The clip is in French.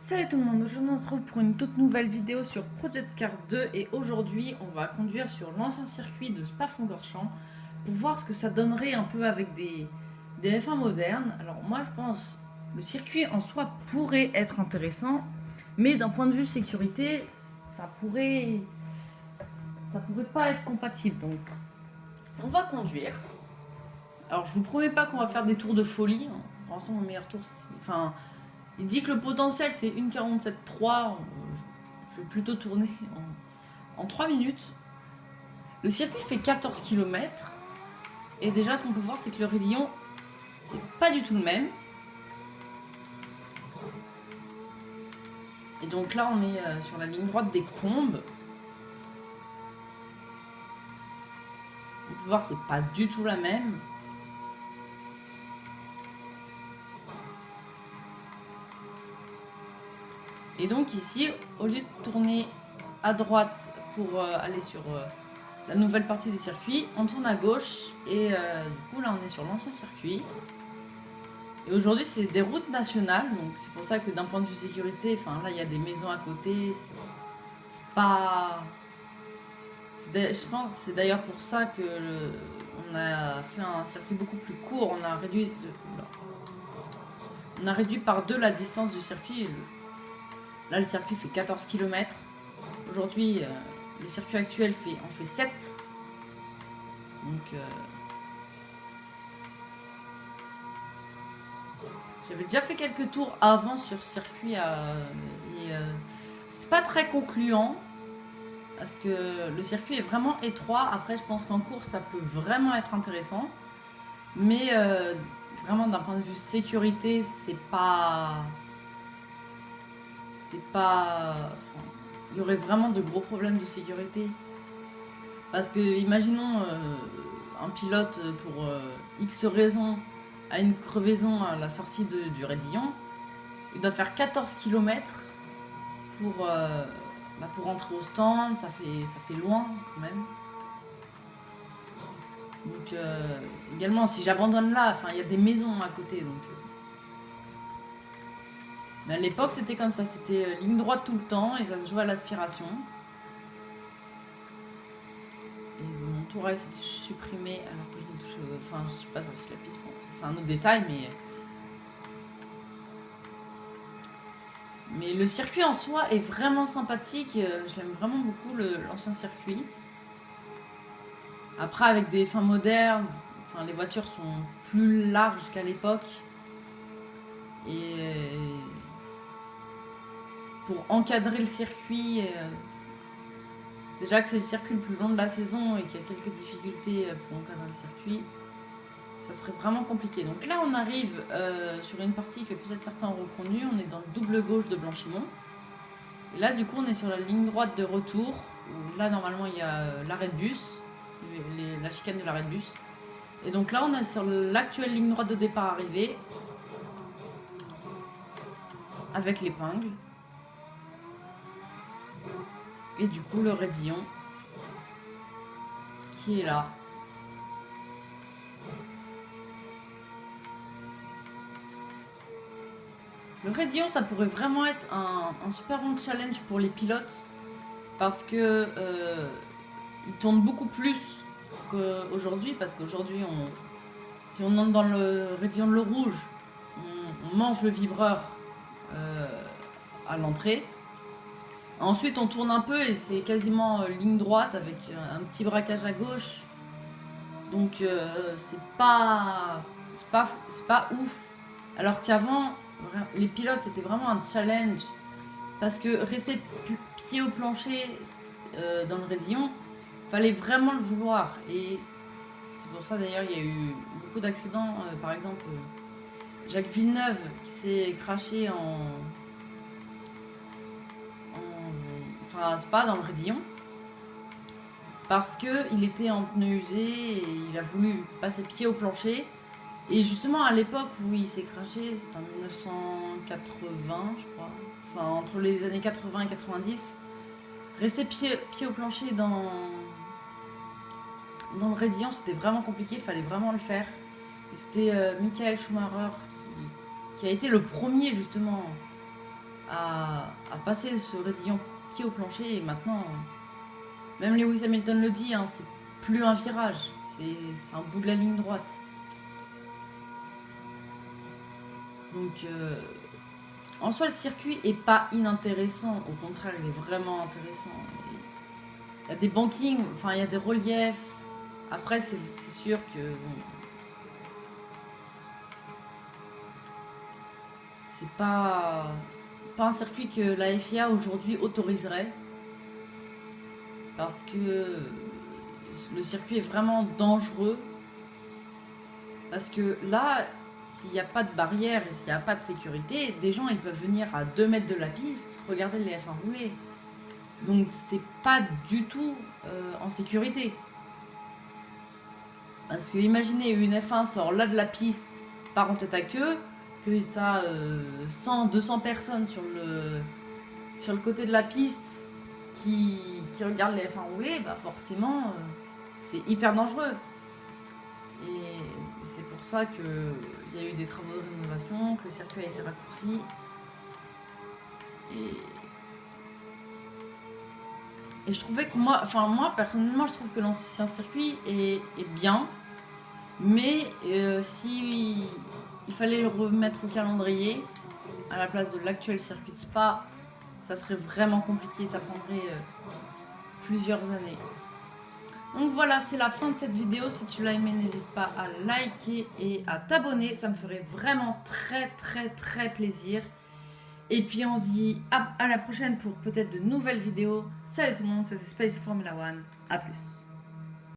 Salut tout le monde, aujourd'hui on se retrouve pour une toute nouvelle vidéo sur Project Car 2 et aujourd'hui on va conduire sur l'ancien circuit de Spa-Francorchamps pour voir ce que ça donnerait un peu avec des F1 modernes. Alors moi je pense le circuit en soi pourrait être intéressant, mais d'un point de vue sécurité ça pourrait pas être compatible, donc on va conduire. Alors je vous promets pas qu'on va faire des tours de folie, hein. Pour l'instant mon meilleur tour enfin il dit que le potentiel c'est 1,47,3. Je vais plutôt tourner en 3 minutes. Le circuit fait 14 km. Et déjà, ce qu'on peut voir, c'est que le raidillon, c'est pas du tout le même. Et donc là, on est sur la ligne droite des Combes. On peut voir, c'est pas du tout la même. Et donc ici, au lieu de tourner à droite pour aller sur la nouvelle partie du circuit, on tourne à gauche et du coup là on est sur l'ancien circuit. Et aujourd'hui c'est des routes nationales, donc c'est pour ça que d'un point de vue sécurité, enfin là il y a des maisons à côté, c'est pas... Je pense c'est d'ailleurs pour ça que on a fait un circuit beaucoup plus court, on a réduit par 2 la distance du circuit. Là, le circuit fait 14 km. Aujourd'hui, le circuit actuel en fait 7. Donc, j'avais déjà fait quelques tours avant sur ce circuit. C'est pas très concluant. Parce que le circuit est vraiment étroit. Après, je pense qu'en course, ça peut vraiment être intéressant. Mais vraiment, d'un point de vue sécurité, c'est pas... il y aurait vraiment de gros problèmes de sécurité. Parce que, imaginons un pilote pour X raison a une crevaison à la sortie du raidillon, il doit faire 14 km pour rentrer au stand, ça fait loin quand même. Donc, également, si j'abandonne là, il y a des maisons à côté. Donc, mais à l'époque, c'était comme ça, c'était ligne droite tout le temps et ça se jouait à l'aspiration. Et mon tour a été supprimé alors que je ne touche. Enfin, je suis pas sortie de la piste. Bon, c'est un autre détail, mais le circuit en soi est vraiment sympathique. Je l'aime vraiment beaucoup, l'ancien circuit. Après, avec des fins modernes, les voitures sont plus larges qu'à l'époque. Et pour encadrer le circuit, déjà que c'est le circuit le plus long de la saison et qu'il y a quelques difficultés pour encadrer le circuit, ça serait vraiment compliqué. Donc là, on arrive sur une partie que peut-être certains ont reconnue. On est dans le double gauche de Blanchimont. Et là, du coup, on est sur la ligne droite de retour. Où là, normalement, il y a l'arrêt de bus, la chicane de l'arrêt de bus. Et donc là, on est sur l'actuelle ligne droite de départ arrivée, avec l'épingle. Et du coup, le raidillon qui est là. Le raidillon, ça pourrait vraiment être un super bon challenge pour les pilotes parce que ils tournent beaucoup plus qu'aujourd'hui. Parce qu'aujourd'hui, si on entre dans le raidillon de l'eau rouge, on mange le vibreur à l'entrée. Ensuite, on tourne un peu et c'est quasiment ligne droite avec un petit braquage à gauche. Donc, c'est pas ouf. Alors qu'avant, les pilotes, c'était vraiment un challenge. Parce que rester pied au plancher dans le raidillon, fallait vraiment le vouloir. Et c'est pour ça d'ailleurs, il y a eu beaucoup d'accidents. Par exemple, Jacques Villeneuve qui s'est craché c'est pas dans le raidillon. Parce qu'il était en pneu usé et il a voulu passer pied au plancher. Et justement, à l'époque où il s'est craché, c'était en 1980, je crois. Enfin, entre les années 80 et 90. Rester pied au plancher dans le raidillon, c'était vraiment compliqué, il fallait vraiment le faire. Et c'était Michael Schumacher qui a été le premier, justement, à passer ce raidillon pied au plancher et maintenant, même Lewis Hamilton le dit, hein, c'est plus un virage, c'est un bout de la ligne droite. Donc en soi le circuit est pas inintéressant, au contraire il est vraiment intéressant. Il y a des bankings, enfin il y a des reliefs. Après c'est sûr que bon, c'est pas un circuit que la FIA aujourd'hui autoriserait. Parce que le circuit est vraiment dangereux. Parce que là, s'il n'y a pas de barrière et s'il n'y a pas de sécurité, des gens ils peuvent venir à 2 mètres de la piste, regarder les F1 rouler. Donc c'est pas du tout en sécurité. Parce que imaginez une F1 sort là de la piste, part en tête à queue, que t'as 100, 200 personnes sur le côté de la piste qui regardent les F1 rouler, bah forcément c'est hyper dangereux. Et c'est pour ça qu'il y a eu des travaux de rénovation, que le circuit a été raccourci. Et je trouvais que moi personnellement, je trouve que l'ancien circuit est bien. Mais si il fallait le remettre au calendrier, à la place de l'actuel circuit de Spa, ça serait vraiment compliqué, ça prendrait plusieurs années. Donc voilà, c'est la fin de cette vidéo. Si tu l'as aimé, n'hésite pas à liker et à t'abonner. Ça me ferait vraiment très plaisir. Et puis on se dit à la prochaine pour peut-être de nouvelles vidéos. Salut tout le monde, c'était Space Formula One. A plus.